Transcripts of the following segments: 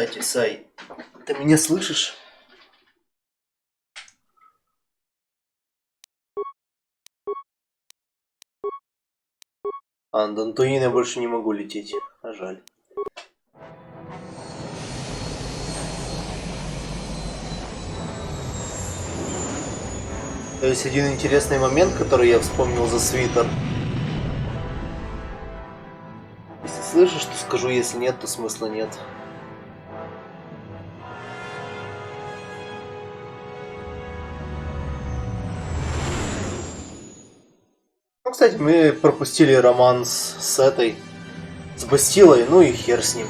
Кстати, Сай, ты меня слышишь? До Антонина я больше не могу лететь, а жаль. Есть один интересный момент, который я вспомнил за свитер. Если слышишь, то скажу, если нет, то смысла нет. Ну, кстати, мы пропустили роман с этой, с Бастилой, ну и хер с ним.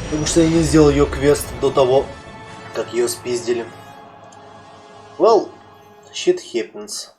Потому что я не сделал ее квест до того, как ее спиздили. Well, shit happens.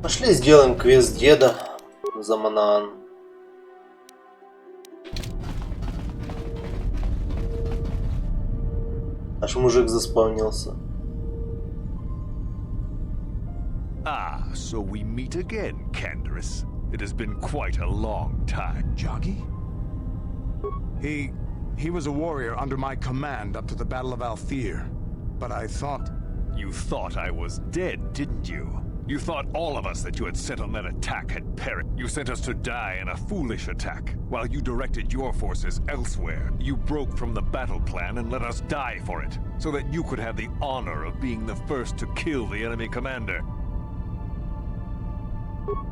Пошли сделаем квест деда за Манаан. Аж мужик заспавнился. Ah, so we meet again, Canderous. It has been quite a long time. Joggy? He was a warrior under my command up to the Battle of Althir. But I thought... You thought I was dead, didn't you? You thought all of us that you had sent on that attack had perished. You sent us to die in a foolish attack, while you directed your forces elsewhere. You broke from the battle plan and let us die for it, so that you could have the honor of being the first to kill the enemy commander.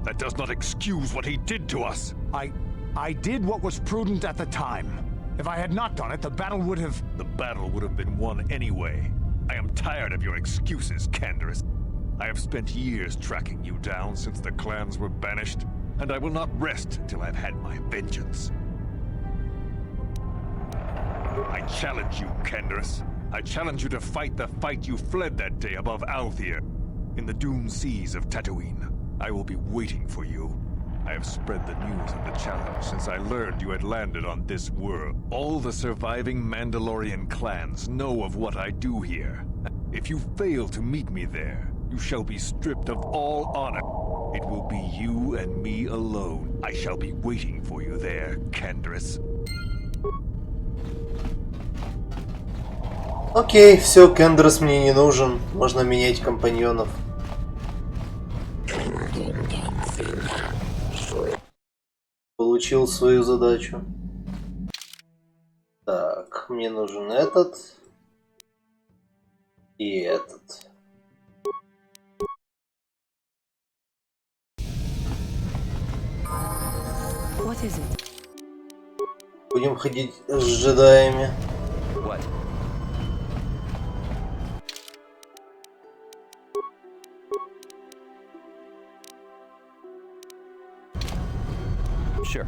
That does not excuse what he did to us. I did what was prudent at the time. If I had not done it, the battle would have... The battle would have been won anyway. I am tired of your excuses, Canderous. I have spent years tracking you down since the clans were banished, and I will not rest until I've had my vengeance. I challenge you, Canderous. I challenge you to fight the fight you fled that day above Althir, in the doomed seas of Tatooine. I will be waiting for you. I have spread the news of the challenge since I learned you had landed on this world. All the surviving Mandalorian clans know of what I do here. If you fail to meet me there, you shall be stripped of all honor. It will be you and me alone. I shall be waiting for you there, Canderous. Окей, все, Кендрос мне не нужен. Можно менять компаньонов. Получил свою задачу. Так, мне нужен этот. И этот. Будем ходить с джедаями. What? Sure.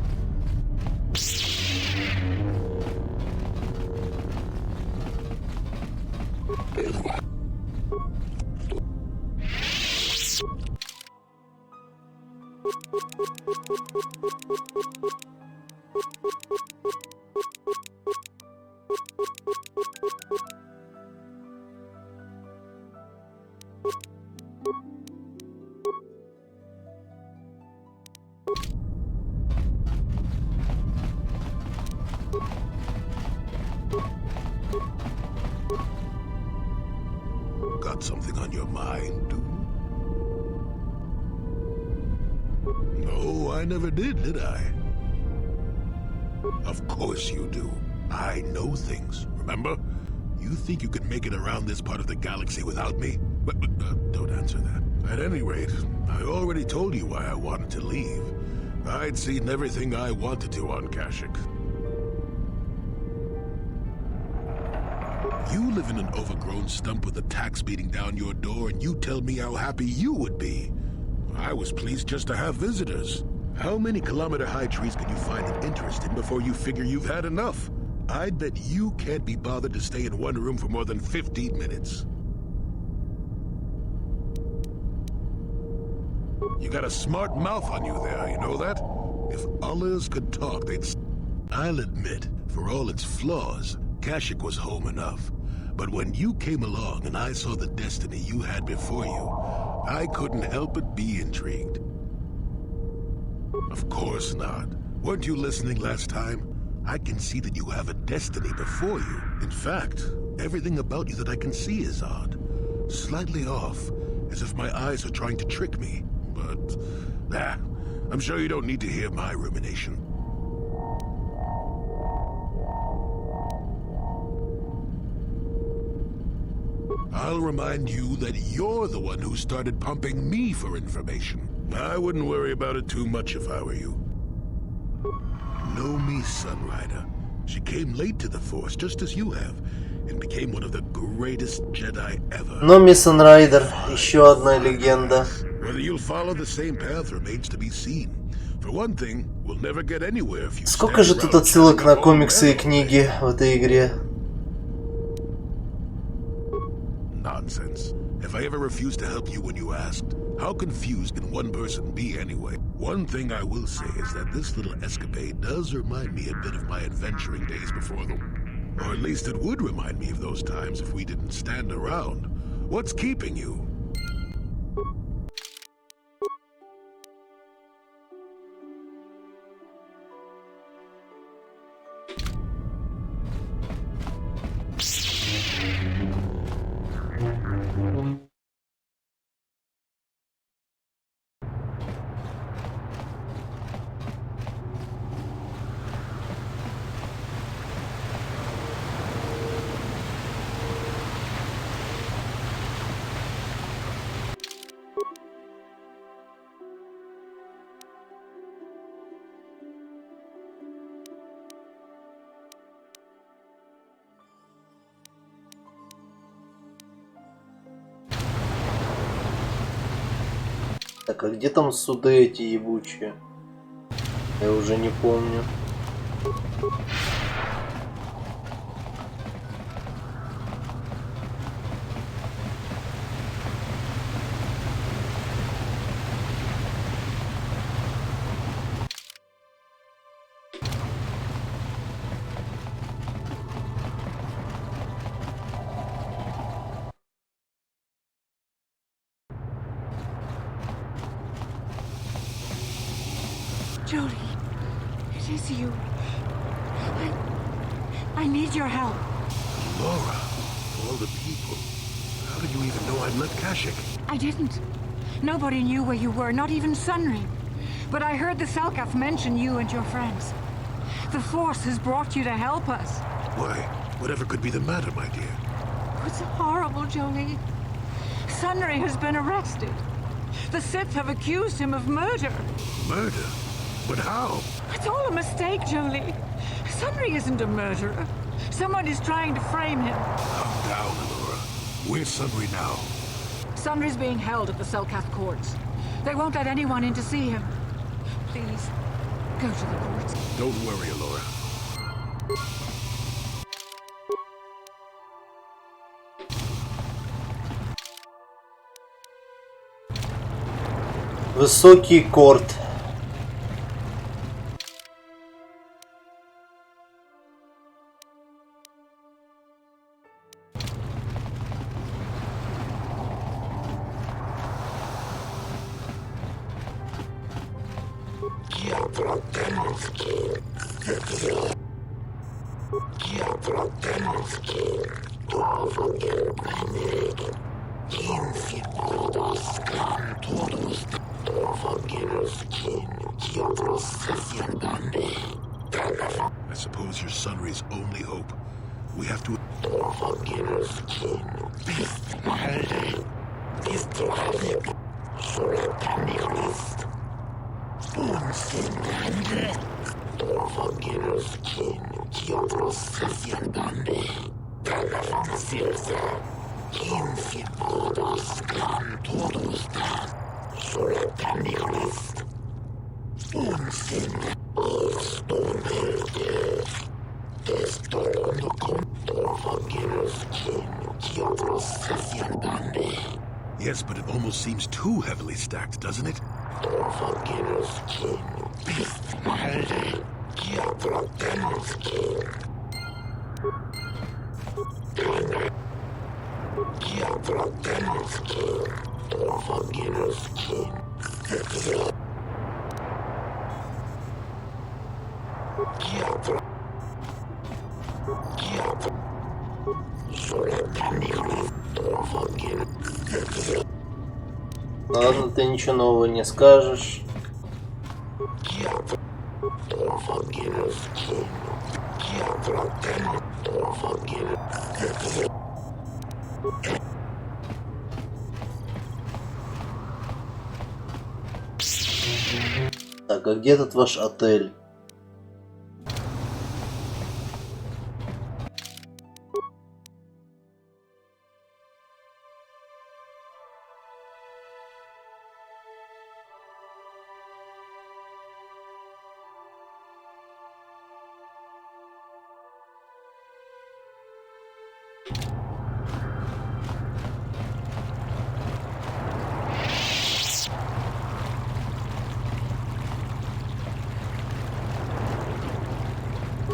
on your mind? No, I never did I? Of course you do. I know things, remember? You think you could make it around this part of the galaxy without me? But don't answer that. At any rate, I already told you why I wanted to leave. I'd seen everything I wanted to on Kashyyyk. You live in an overgrown stump with a tax beating down your door, and you tell me how happy you would be. I was pleased just to have visitors. How many kilometer-high trees can you find an interest in before you figure you've had enough? I'd bet you can't be bothered to stay in one room for more than 15 minutes. You got a smart mouth on you there, you know that? If others could talk, they'd... I'll admit, for all its flaws, Kashyyyk was home enough. But when you came along and I saw the destiny you had before you, I couldn't help but be intrigued. Of course not. Weren't you listening last time? I can see that you have a destiny before you. In fact, everything about you that I can see is odd. Slightly off, as if my eyes are trying to trick me. But, I'm sure you don't need to hear my rumination. I'll remind you that you're the one who started pumping me for information. I wouldn't worry about it too much if I were you. Know me, Sunrider. She came late to the Force, just as you have, and became one of the greatest Jedi ever. Но мисс Sunrider, еще одна легенда. Whether you'll follow the same path remains to be seen. For one thing, we'll never get anywhere if you Сколько же тут отсылок на комиксы и книги в этой игре? Nonsense. Have I ever refused to help you when you asked? How confused can one person be anyway? One thing I will say is that this little escapade does remind me a bit of my adventuring days before the... Or at least it would remind me of those times if we didn't stand around. What's keeping you? Так, а где там суды эти ебучие? Я уже не помню. Jodie, it is you. I need your help. Laura, of all the people, how did you even know I'd left Kashyyyk? I didn't. Nobody knew where you were, not even Sunray. But I heard the Selkath mention you and your friends. The Force has brought you to help us. Why, whatever could be the matter, my dear? It's horrible, Jolie. Sunray has been arrested. The Sith have accused him of murder. Murder? But how? It's all a mistake, Jolie. Sunray isn't a murderer. Someone is trying to frame him. Calm down, Laura. Where's Sunray now? Sunray's being held at the Selkath courts. They won't let anyone in to see him. Please, go to the courts. Don't worry, Laura. Высокий корт. I suppose you're Sunry's only hope. We have to... Yes, but it almost seems too heavily stacked, doesn't it? Ладно, ты ничего нового не скажешь. Так, а где тут ваш отель?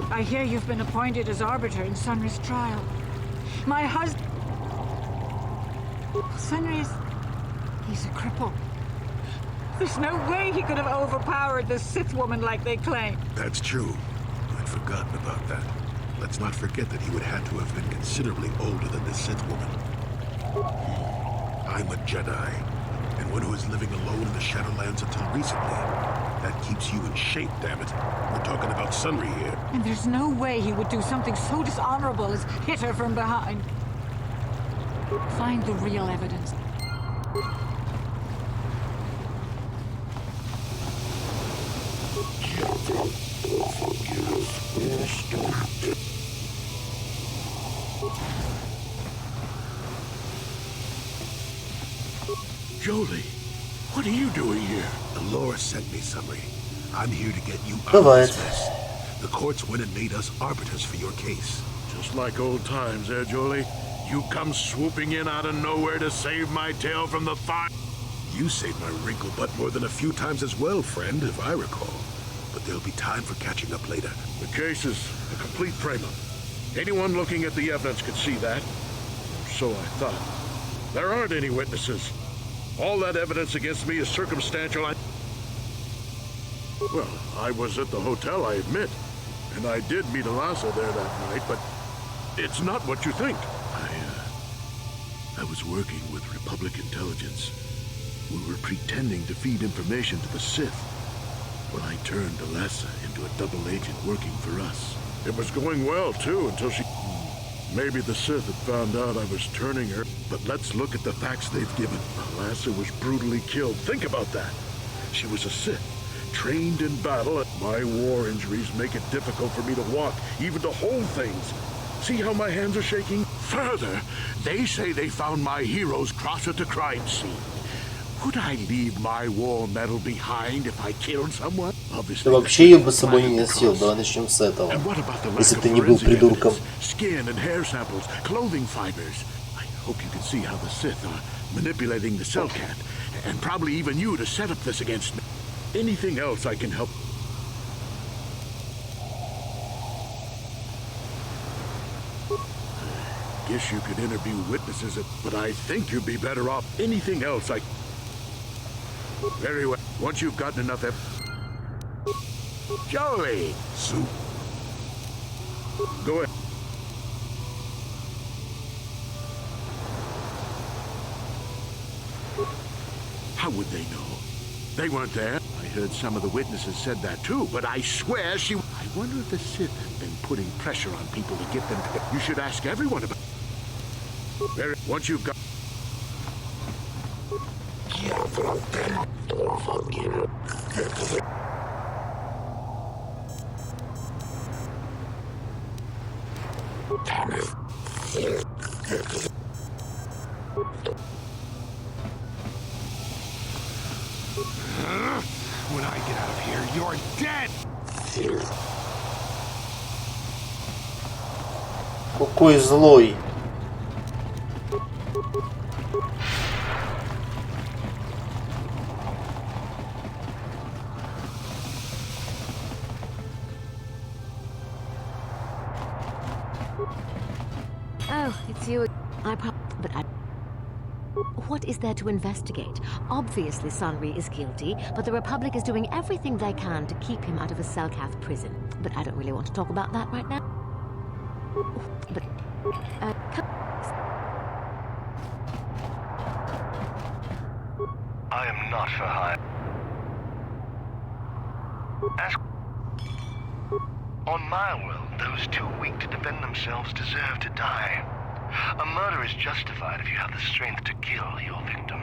I hear you've been appointed as arbiter in Sunry's trial. My husband... Sunry's... He's a cripple. There's no way he could have overpowered the Sith woman like they claim. That's true. I'd forgotten about that. Let's not forget that he would have to have been considerably older than the Sith woman. I'm a Jedi, and one who is living alone in the Shadowlands until recently. That keeps you in shape, damn it. We're talking about Sunry here. And there's no way he would do something so dishonorable as hit her from behind. Find the real evidence. Jolie, what are you doing here? Laura sent me, Sunry. I'm here to get you out Bye-bye. of this mess. The courts went and made us arbiters for your case. Just like old times, eh, Jolie? You come swooping in out of nowhere to save my tail from the fire. You saved my wrinkle butt more than a few times as well, friend, if I recall. But there'll be time for catching up later. The case is a complete frame-up. Anyone looking at the evidence could see that. So I thought. There aren't any witnesses. All that evidence against me is circumstantial. Well, I was at the hotel, I admit. And I did meet Alasa there that night, but it's not what you think. I was working with Republic Intelligence. We were pretending to feed information to the Sith. When I turned Alasa into a double agent working for us. It was going well, too, until she... Maybe the Sith had found out I was turning her. But let's look at the facts they've given. Alasa was brutally killed. Think about that. She was a Sith, trained in battle. My war injuries make it difficult for me to walk, even to hold things. See how my hands are shaking? Further, they say they found my hero's cross at the crime scene. Would I leave my war medal behind if I killed someone? Ты вообще ее бы с собой не носил, давай начнем с этого. Если бы ты не был придурком. Skin and hair samples, clothing fibers. I hope you can see how the Sith are manipulating the Cellcat, and probably even you to set up this against me. Anything else I can help? Guess you could interview witnesses, but I think you'd be better off. Anything else I... Very well. Once you've gotten enough Jolie! Soup? Go ahead. How would they know? They weren't there. I heard some of the witnesses said that too, but I swear she... I wonder if the Sith have been putting pressure on people to get them to... You should ask everyone about... Once you've got... When I get out of here, you're dead! Какой злой. Oh, it's you. What is there to investigate? Obviously, Sunri is guilty, but the Republic is doing everything they can to keep him out of a Selkath prison. But I don't really want to talk about that right now. But, I am not for hire. Ask... On my world, those too weak to defend themselves deserve to die. A murder is justified if you have the strength to kill your victim.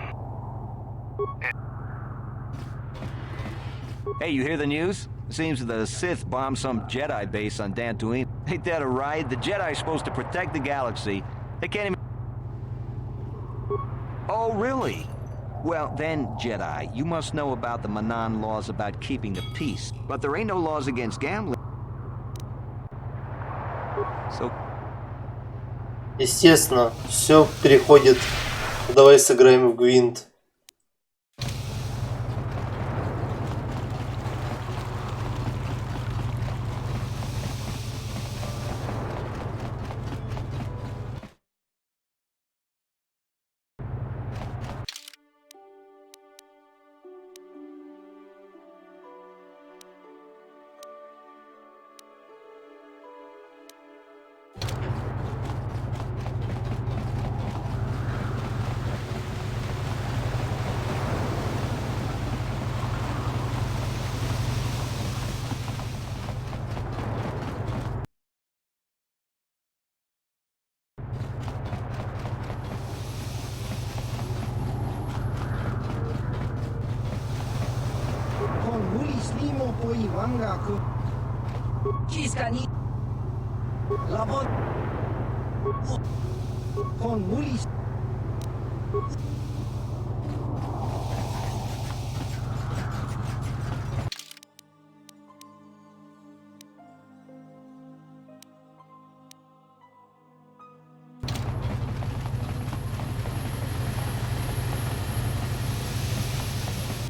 Hey, you hear the news? Seems the Sith bombed some Jedi base on Dantooine. Ain't that a ride? The Jedi's supposed to protect the galaxy. They can't even... Oh, really? Well, then, Jedi, you must know about the Manan laws about keeping the peace. But there ain't no laws against gambling. So... Естественно, все переходит. Давай сыграем в Гвинт.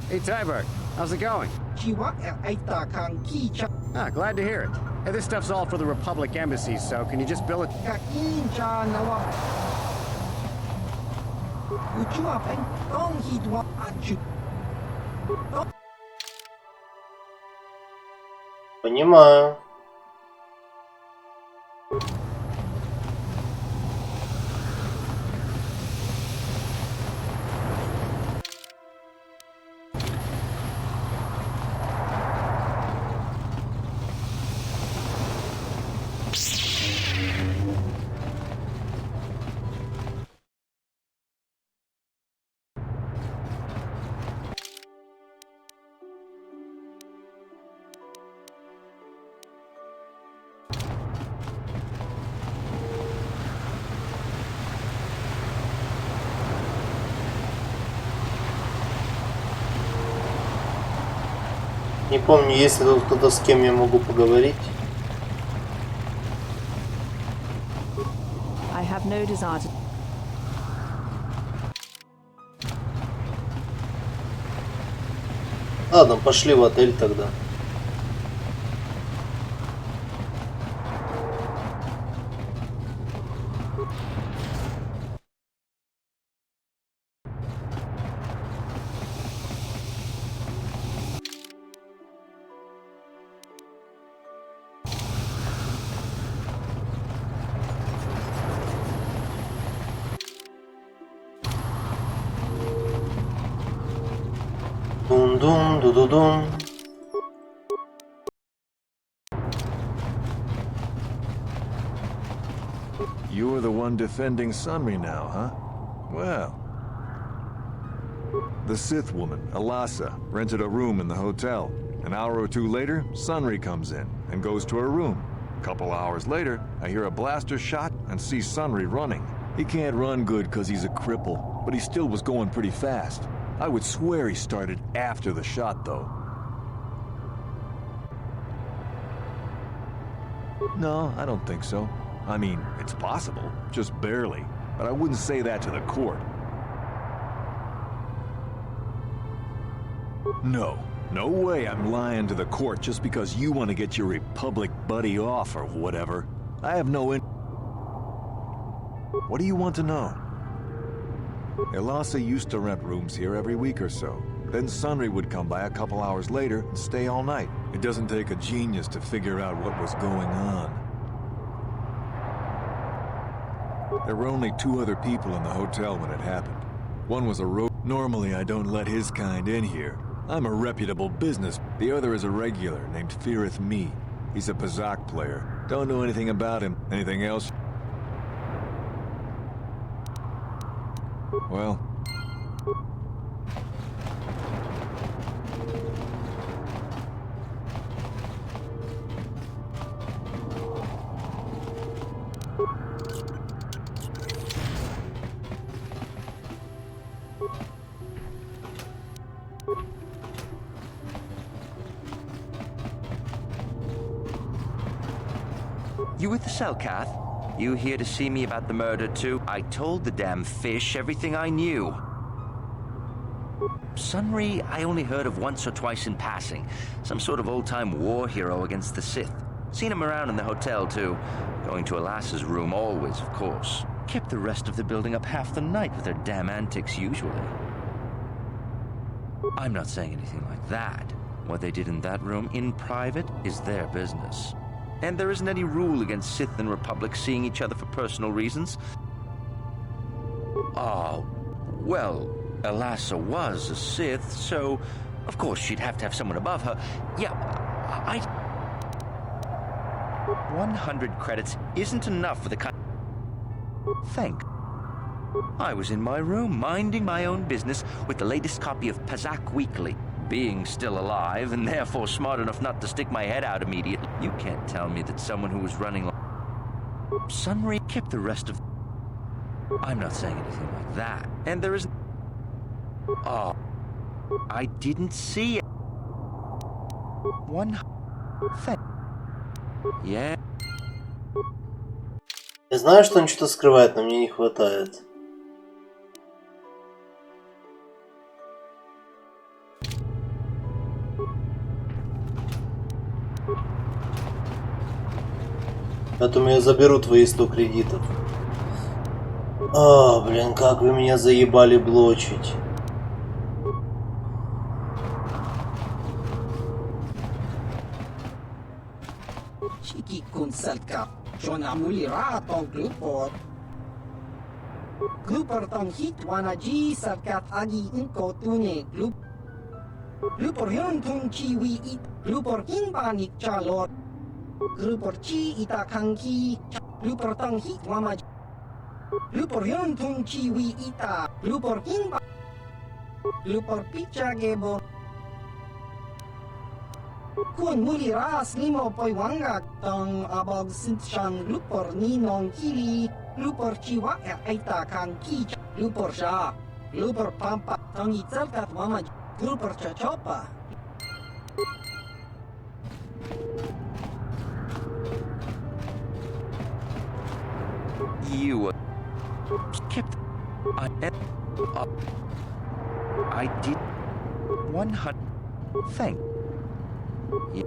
Hey, Tybert, how's it going? Ah, glad to hear it. Hey, this stuff's all for the Republic Embassy, so can you just bill it? Понимаю. Не помню, есть ли тут кто-то, с кем я могу поговорить. I have no desire to... Ладно, пошли в отель тогда. Ду-ду-дум, ду-ду-дум. You are the one defending Sunri now, huh? Well. The Sith woman, Alasa, rented a room in the hotel. An hour or two later, Sunri comes in and goes to her room. A couple hours later, I hear a blaster shot and see Sunri running. He can't run good because he's a cripple, but he still was going pretty fast. I would swear he started after the shot, though. No, I don't think so. I mean, it's possible, just barely, but I wouldn't say that to the court. No way I'm lying to the court just because you want to get your Republic buddy off or whatever. I have no What do you want to know? Elasa used to rent rooms here every week or so. Then Sunri would come by a couple hours later and stay all night. It doesn't take a genius to figure out what was going on. There were only 2 other people in the hotel when it happened. One was a Normally I don't let his kind in here. I'm a reputable business. The other is a regular named Feareth Me. He's a Pazak player. Don't know anything about him. Anything else? Well... You with the Selkath? You here to see me about the murder too? I told the damn fish everything I knew. Sunri, I only heard of once or twice in passing. Some sort of old-time war hero against the Sith. Seen him around in the hotel too. Going to Alasa's room always, of course. Kept the rest of the building up half the night with their damn antics usually. I'm not saying anything like that. What they did in that room in private is their business. And there isn't any rule against Sith and Republic seeing each other for personal reasons. Oh, well, Alasa was a Sith, so of course she'd have to have someone above her. Yeah, 100 credits isn't enough for the kind. I was in my room, minding my own business with the latest copy of Pazak Weekly. Being still alive, and therefore smart enough not to stick my head out immediately. You can't tell me that someone who was running... Sunri kept the rest of... I'm not saying anything like that. And there isn't... Oh, I didn't see it. Yeah. Я знаю, что он что-то скрывает, но мне не хватает. Поэтому я заберу твои 100 кредитов. А, блин, как вы меня заебали блочить. Lupor chi ita kanki, lupor tong hit wama, lupor yon tung chi wi ita, lupor kimba, lupor picha gebo, kun muli ras limo poi wanga tong abog sinchan lupor ni nong kili, lupor chi wa ita kanki, lupor sha, lupor pampa tong itzalkat wama, lupor chachopa. You kept... I did... 100... Thank... Yeah.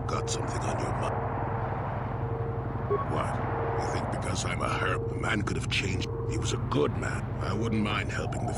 Got something on your mind? What? You think because I'm a herb, the man could have changed? He was a good man. I wouldn't mind helping the...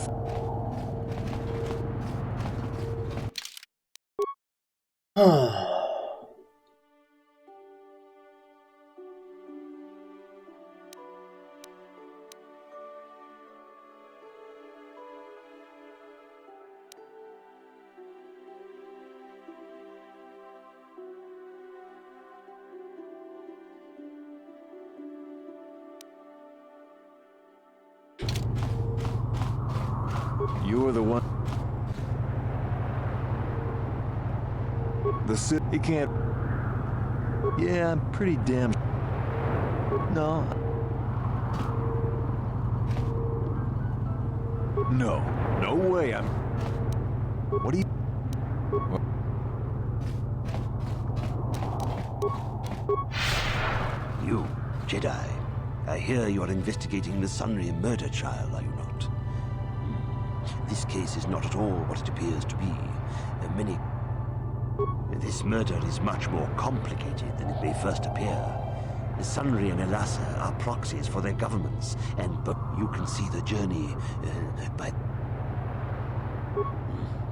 You were the one. The Sith, he can't. Yeah, I'm pretty damn. No. No. No way. I'm. What do you? You, Jedi. I hear you are investigating the Sunri murder trial, are you not? This case is not at all what it appears to be. This murder is much more complicated than it may first appear. The Sunri and Elasa are proxies for their governments, and but you can see the journey by...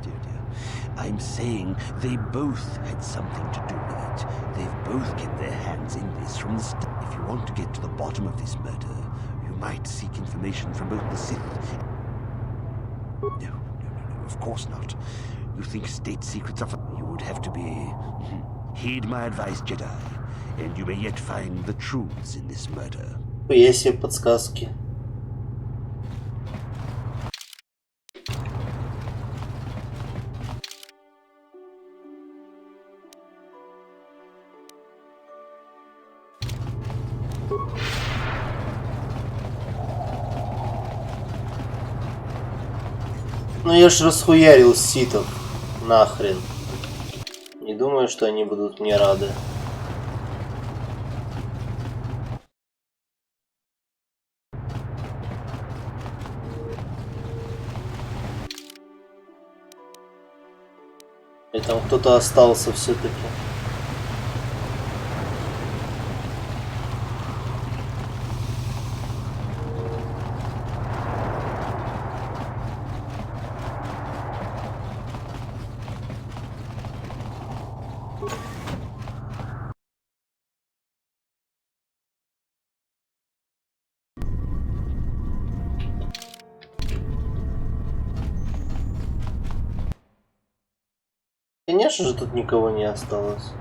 Dear, dear. I'm saying they both had something to do with it. They've both kept their hands in this from the start. If you want to get to the bottom of this murder, you might seek information from both the Sith... No, of course not. You think state secrets are... You would have to be... Heed my advice, Jedi, and you may yet find the truths in this murder. Есть подсказки. Ну я ж расхуярил ситов. Нахрен. Не думаю, что они будут мне рады. И там кто-то остался все-таки. Конечно же, тут никого не осталось.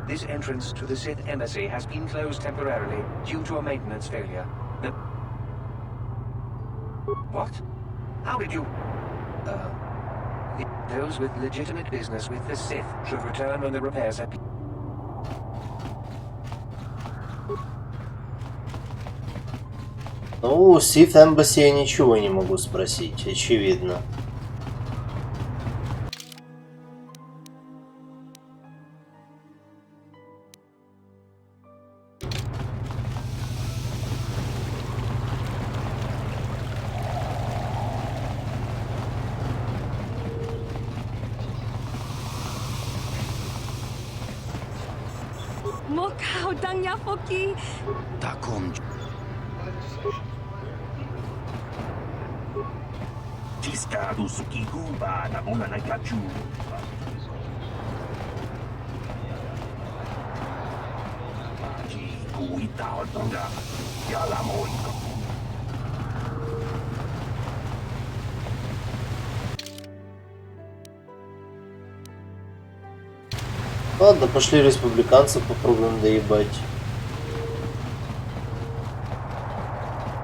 This entrance to the Sith embassy has been closed temporarily due to a maintenance failure. What? How did you... Those with legitimate business with the Sith should return when the repairs have been... Ну, у Sith Embassy я ничего не могу спросить, очевидно. Таком... Тискаду сукигуба на уна на качу. Чикуита отунда. Яламойка. Ладно, пошли республиканцев попробуем доебать.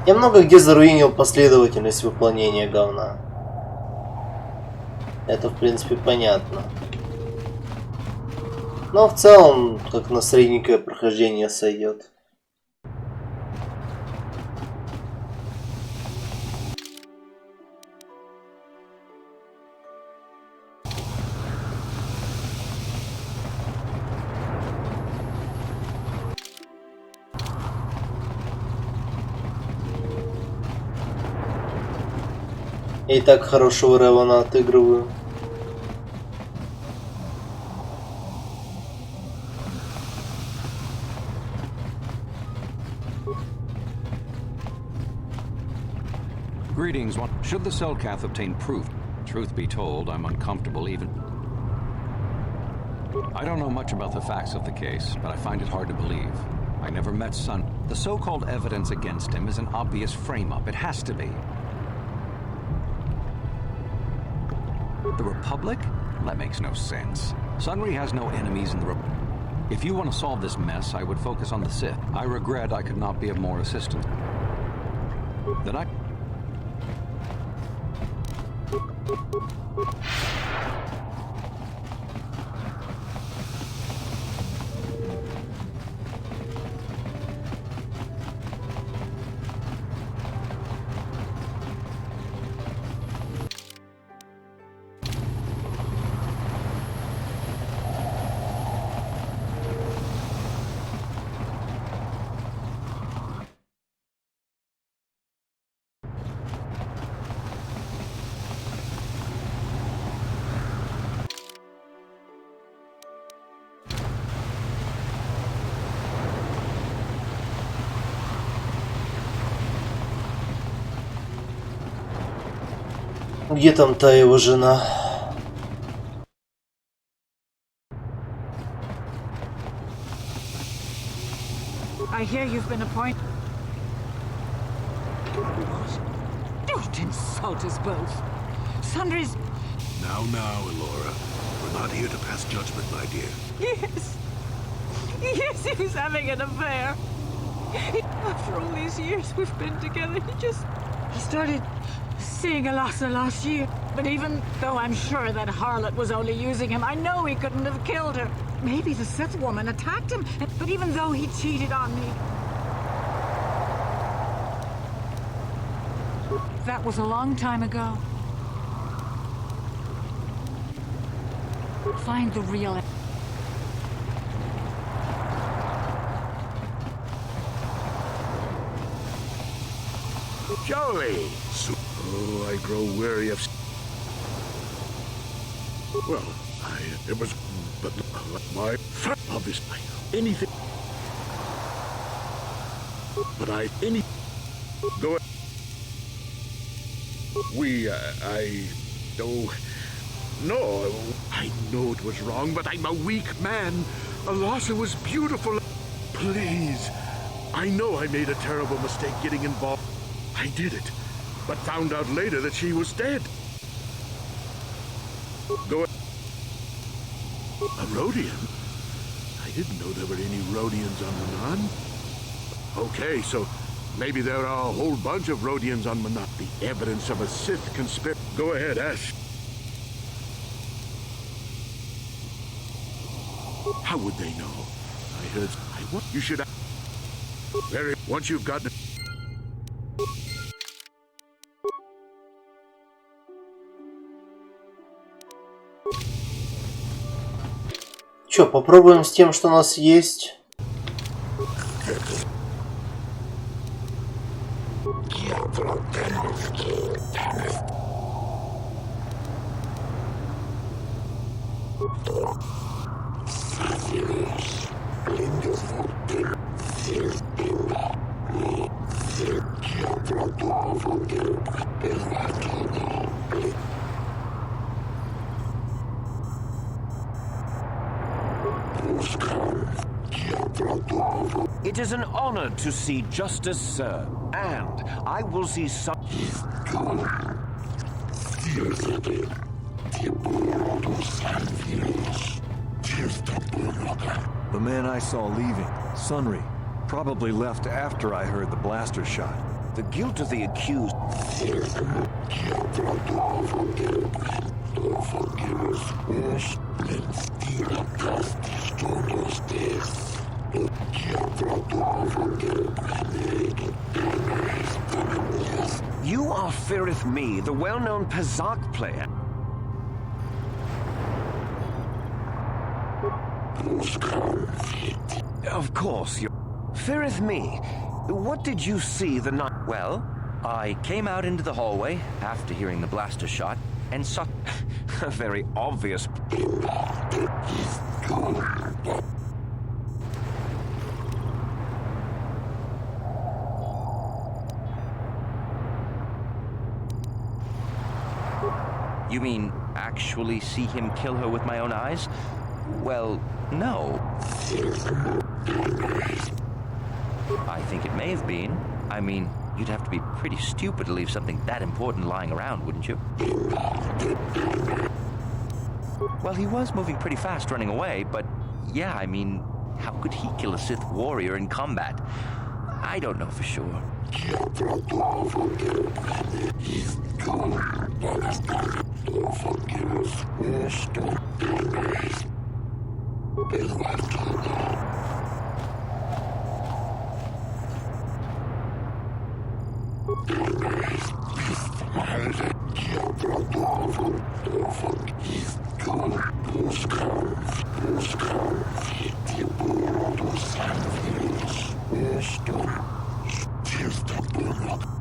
Я много где заруинил последовательность выполнения говна. Это, в принципе, понятно. Но в целом, как на средненькое прохождение сойдет. Я и так хорошего Ревана отыгрываю. Greetings. Should the Selkath obtain proof? Truth be told, I'm uncomfortable even. I don't know much about the facts of the case, but I find it hard to believe. I never met Sun. The so-called evidence against him is an obvious frame-up. It has to be. The Republic? That makes no sense. Sunri has no enemies in the Republic. If you want to solve this mess, I would focus on the Sith. I regret I could not be of more assistance. Then Где там та его жена? I hear you've been appointed. What? Don't insult us both. Sundry's... Now, Elora. We're not here to pass judgment, my dear. Yes. Yes, he was having an affair. After all these years we've been together, he started seeing Alasa last year. But even though I'm sure that harlot was only using him, I know he couldn't have killed her. Maybe the Sith woman attacked him, but even though he cheated on me... That was a long time ago. Find the real... Joey! Oh, I grow weary of... Well, it was... But my... Obviously, anything... But any... Go... I don't... No, I know it was wrong, but I'm a weak man. Alasa was beautiful. Please. I know I made a terrible mistake getting involved. I did it, but found out later that she was dead. Go... A Rodian? I didn't know there were any Rodians on Manan. Okay, so maybe there are a whole bunch of Rodians on Manan. The evidence of a Sith conspiracy. Go ahead, ask. How would they know? I heard... You should... Very... Once you've gotten... Чё, попробуем с тем, что у нас есть. It is an honor to see justice, sir, and I will see some... The man I saw leaving, Sunry, probably left after I heard the blaster shot. The guilt of the accused... You are Firith Me, the well-known Pazak player. Of course, you... Firith Me, what did you see the night... Well, I came out into the hallway after hearing the blaster shot and saw a very obvious... You mean actually see him kill her with my own eyes? Well, no. I think it may have been. I mean, you'd have to be pretty stupid to leave something that important lying around, wouldn't you? Well, he was moving pretty fast running away, but yeah, I mean, how could he kill a Sith warrior in combat? I don't know for sure.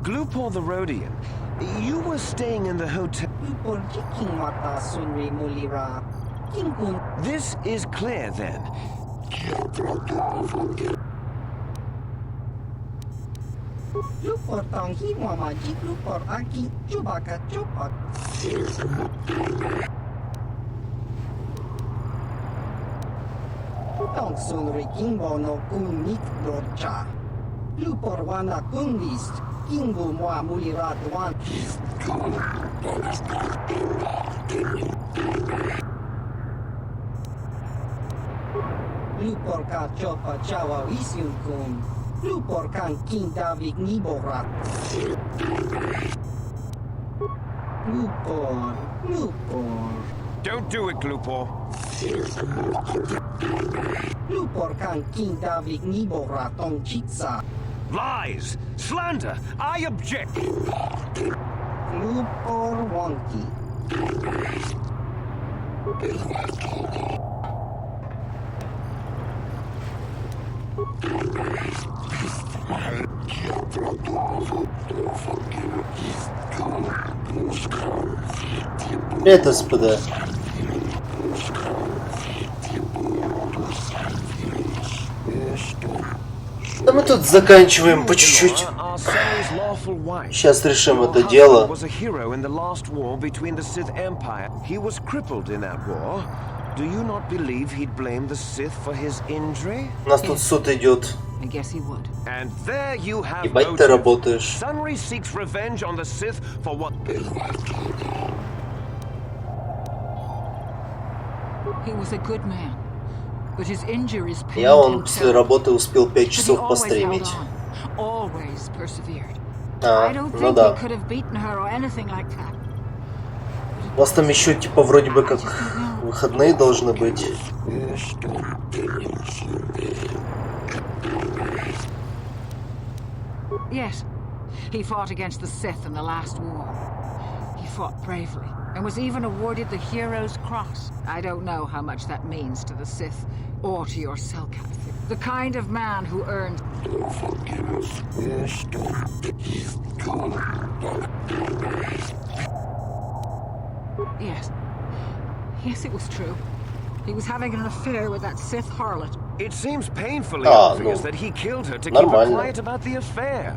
Glupor the Rhodian, you were staying in the hotel. This is clear then. Lupor tong hi mamajik lupor aki chubaka chupak. Tong sunri kimbo no kunit dorcha. Lupor wana kundist kimbo moa mulirat wan. Lupor ka chopa chawa isyun kun. Lupor kan kindavik niborat. Lupor. Don't do it, Glupor. Lupor kan kindavik niborat tong chitsa. Lies! Slander! I object! Lupor wonky. Это СПД. Да мы тут заканчиваем по чуть-чуть. Сейчас решим это дело. Do you not believe he'd blame the Sith for his injury? У нас тут суд идет. I guess he would. And there you have Ебать ты работаешь. Sunry seeks revenge on the Sith for what? He was a good man, but his injuries pained Я him после работы успел 5 часов постримить. Always persevered. А, I don't ну think да. he could have beaten her or anything like that. У вас там еще типа вроде бы как выходные должны быть. Yes, he fought against the Sith in the last war. He fought bravely and was even awarded the Hero's Cross. I don't know how much that means to the Sith or to your Selkath. The kind of man who earned... Yes, it was true. He was having an affair with that Sith harlot. It seems painfully obvious that he killed her to keep her quiet about the affair.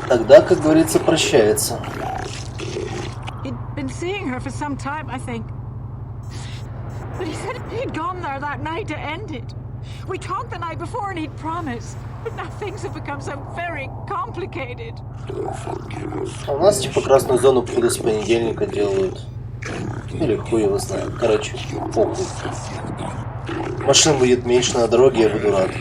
Тогда, как говорится, прощается. He'd been seeing her for some time, I think. But he said he'd gone there that night to end it. We talked the night before and he'd promised. But now things have become so very complicated. У нас типа красную зону походу с понедельника делают. Или хуй его знает. Короче, похуй. Машин будет меньше на дороге, я буду рад.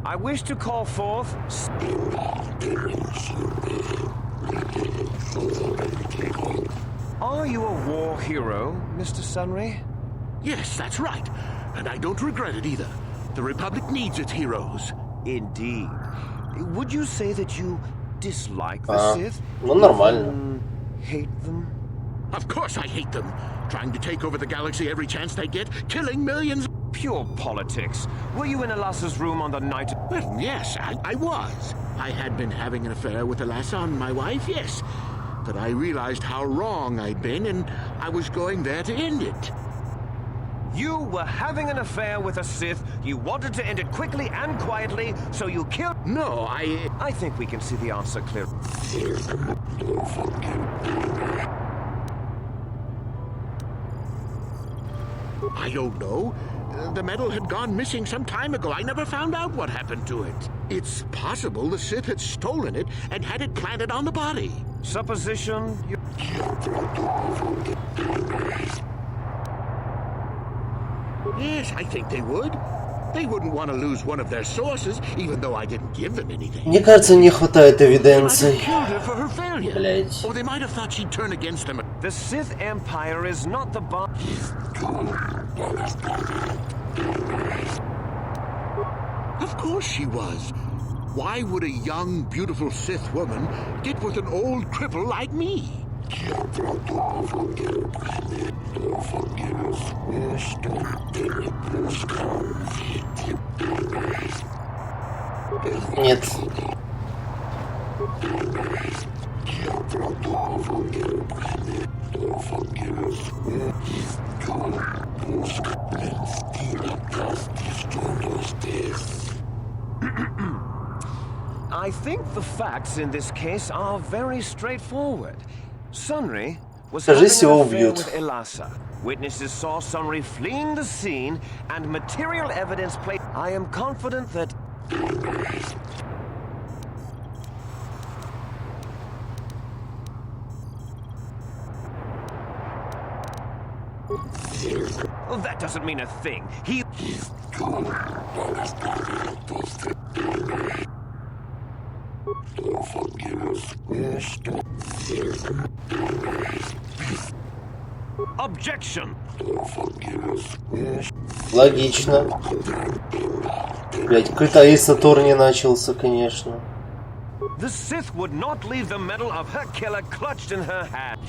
I wish to call forth... Are you a war hero, Mr. Sunry? Yes, that's right. And I don't regret it either. The Republic needs its heroes. Indeed. Would you say that you dislike the Sith? Ну, нормально. Hate them? Of course I hate them. Trying to take over the galaxy every chance they get, killing millions. Pure politics. Were you in Alassa's room on the night... Well, yes, I was. I had been having an affair with Alassa, my wife, yes. But I realized how wrong I'd been, and I was going there to end it. You were having an affair with a Sith, you wanted to end it quickly and quietly, so you killed... No, I think we can see the answer clear. I don't know. The medal had gone missing some time ago. I never found out what happened to it. It's possible the Sith had stolen it and had it planted on the body. Supposition? Yes, I think they would. They wouldn't want to lose one of their sources, even though I didn't give them anything. Мне кажется, не хватает эвиденций. Or they might have thought she'd turn against them. The Sith Empire is not the bomb. Of course she was. Why would a young, beautiful Sith woman get with an old cripple like me? Нет. I think the facts in this case are very straightforward. Sunri was having an affair with Elasa. Witnesses saw Sunri fleeing the scene, and material evidence played. I am confident that. Well, that doesn't mean a thing. He. Objection. Логично. Блять, какой-то Ace Attorney начался, конечно. The Sith would not leave the medal of her killer clutched in her hand.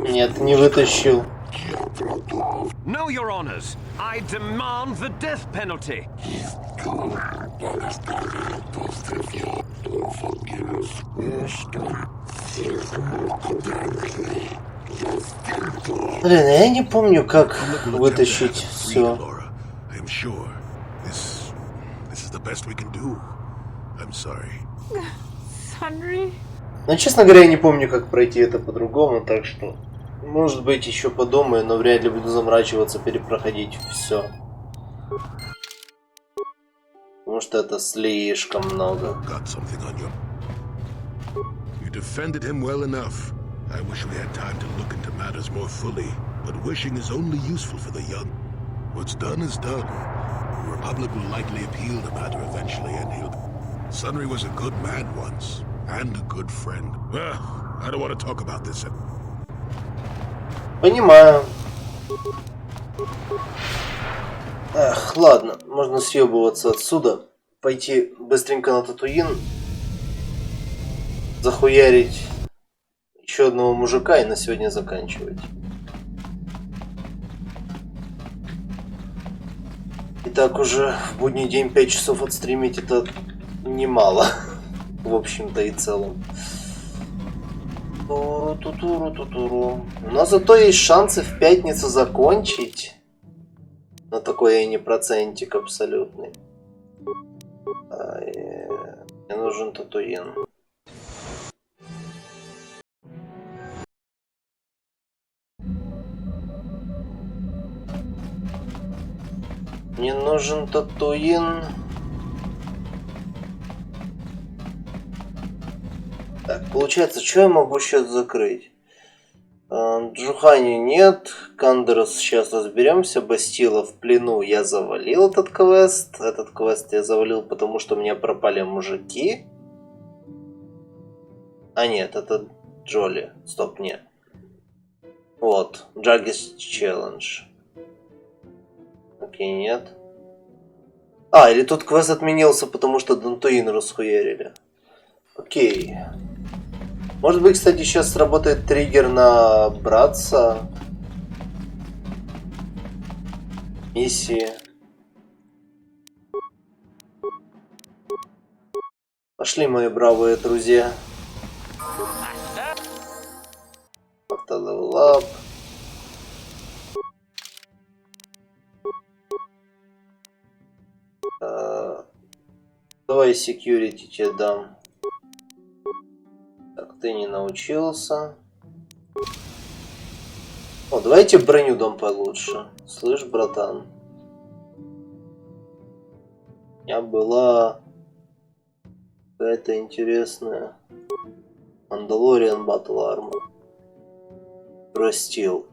Нет, не вытащил. No, Your Honors. I demand the death penalty. Блин, я не помню, как вытащить все. I'm sure this is the best we can do. I'm sorry. Sunri? Но, честно говоря, я не помню, как пройти это по-другому, так что, может быть, еще подумаю, но вряд ли буду заморачиваться, перепроходить все. Потому что это слишком много. You defended him well enough. I wish we had time to look into matters more fully, but wishing is only useful for the young. What's done is done. The Republic will likely appeal the matter eventually, and he'll... Sunri was a good man once, and a good friend. Well, I don't want to talk about this. Понимаю. Эх, ладно, можно съебываться отсюда, пойти быстренько на Татуин, захуярить еще одного мужика и на сегодня заканчивать. И так уже в будний день 5 часов отстримить это немало, в общем-то и целом. Туру-ту-туру-ту-туру. Но зато есть шансы в пятницу закончить. Но такой и не процентик абсолютный. Мне нужен Татуин. Мне нужен Татуин. Так, получается, что я могу сейчас закрыть? Джухани нет. Кандерос сейчас разберемся. Бастила в плену я завалил этот квест. Этот квест я завалил, потому что у меня пропали мужики. А нет, это Джоли. Стоп, нет. Вот, Джаггис Челлендж. Окей, нет. А, или тут квест отменился, потому что Дантуин расхуярили. Окей. Может быть, кстати, сейчас сработает триггер на братца. Миссии. Пошли, мои бравые друзья. Лап. Давай security тебе дам. Так, ты не научился. О, давайте броню дам получше. Слышь, братан. У меня была какая-то интересная Mandalorian Battle Armor. Простил.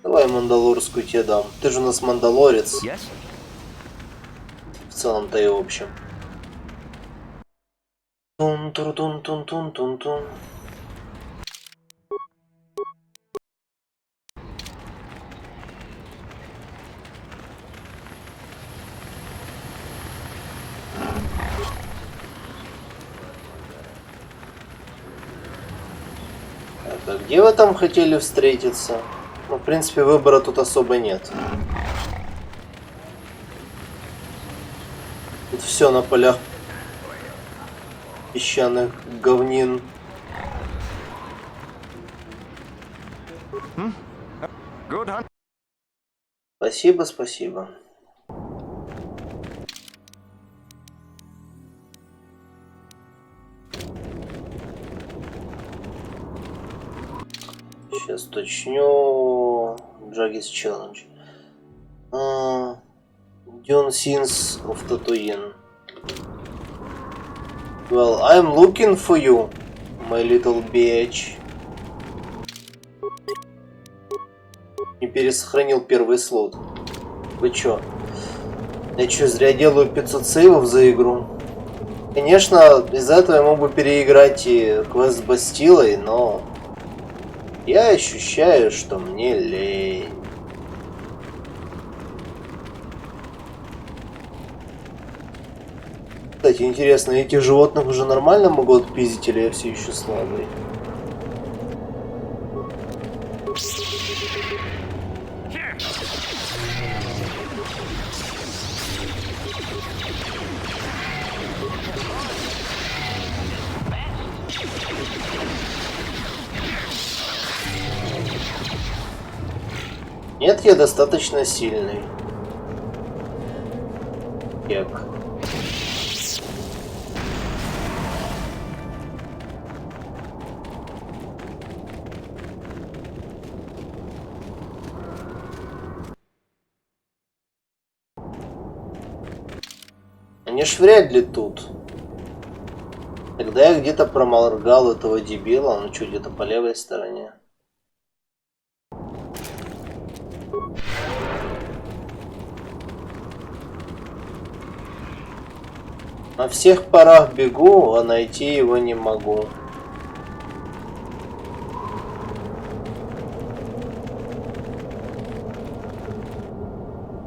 Давай мандалорскую тебе дам. Ты же у нас мандалорец. Yes? В целом-то и в общем. Тун-тур-тун-тун-тун-тун-тун. А где вы там хотели встретиться? Ну, в принципе, выбора тут особо нет. Тут все на полях песчаных говнин. Спасибо, спасибо. Сейчас точню. Джаггис Челлендж. Dune Scenes of Tatooine. Well, I'm looking for you, my little bitch. Не пересохранил первый слот. Вы чё? Я чё, зря делаю 500 сейвов за игру? Конечно, из-за этого я мог бы переиграть и квест с Бастилой, но... Я ощущаю, что мне лень. Кстати, интересно, этих животных уже нормально могу отпиздить, или я все еще слабый? Нет, я достаточно сильный. Як. Они ж вряд ли тут. Тогда я где-то проморгал этого дебила, он что, где-то по левой стороне. На всех парах бегу, а найти его не могу.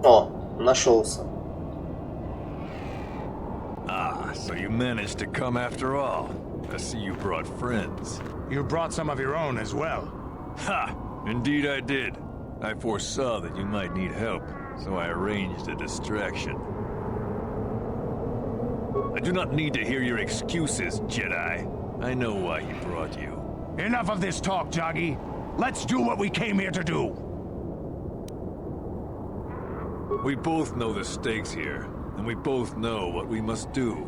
О, нашелся. So you managed to come after all. I see you brought friends. You brought some of your own as well. Ha! Indeed I did. I foresaw that you might need help, so I arranged a distraction. I do not need to hear your excuses, Jedi. I know why he brought you. Enough of this talk, Joggy. Let's do what we came here to do. We both know the stakes here, and we both know what we must do.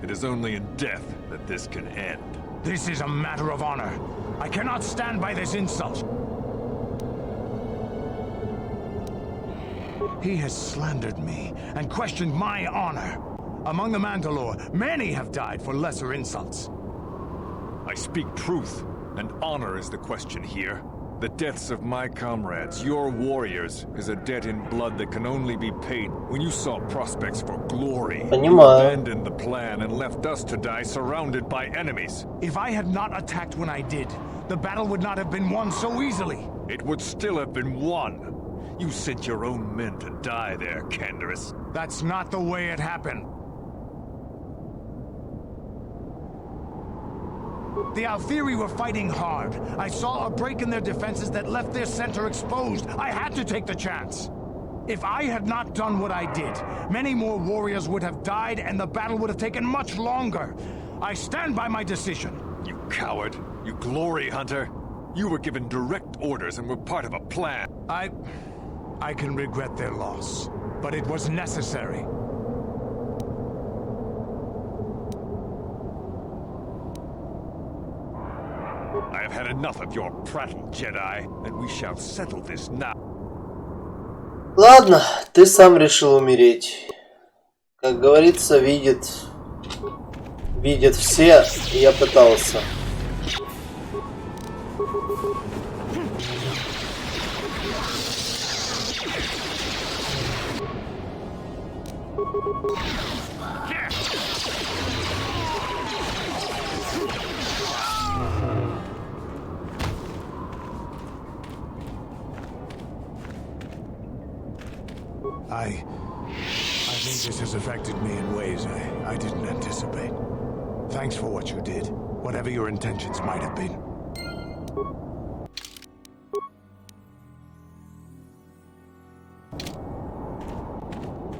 It is only in death that this can end. This is a matter of honor. I cannot stand by this insult. He has slandered me and questioned my honor. Among the Mandalore, many have died for lesser insults. I speak truth, and honor is the question here. The deaths of my comrades, your warriors, is a debt in blood that can only be paid when you saw prospects for glory. You abandoned the plan and left us to die surrounded by enemies. If I had not attacked when I did, the battle would not have been won so easily. It would still have been won. You sent your own men to die there, Canderous. That's not the way it happened. The Althiri were fighting hard. I saw a break in their defenses that left their center exposed. I had to take the chance. If I had not done what I did, many more warriors would have died and the battle would have taken much longer. I stand by my decision. You coward. You glory hunter. You were given direct orders and were part of a plan. I can regret their loss, but it was necessary. I have had enough of your prattle, Jedi, and we shall settle this now. Ладно, ты сам решил умереть. Как говорится, видят все, и я пытался. I think this has affected me in ways I didn't anticipate. Thanks for what you did, whatever your intentions might have been.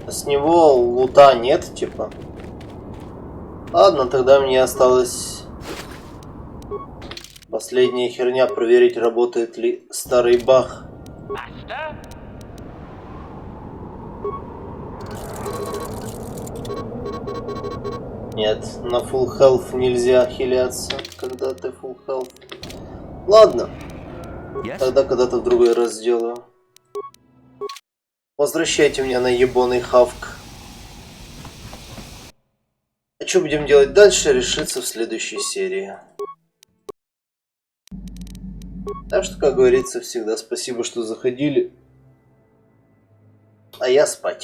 С него лута нет, типа. Ладно, тогда мне осталось последняя херня, проверить, работает ли старый баг. Нет, на full health нельзя хиляться, когда ты full health. Ладно, тогда когда-то в другой раз сделаю. Возвращайте меня на ебаный хавк. А что будем делать дальше, решится в следующей серии. Так что, как говорится, всегда спасибо, что заходили. А я спать.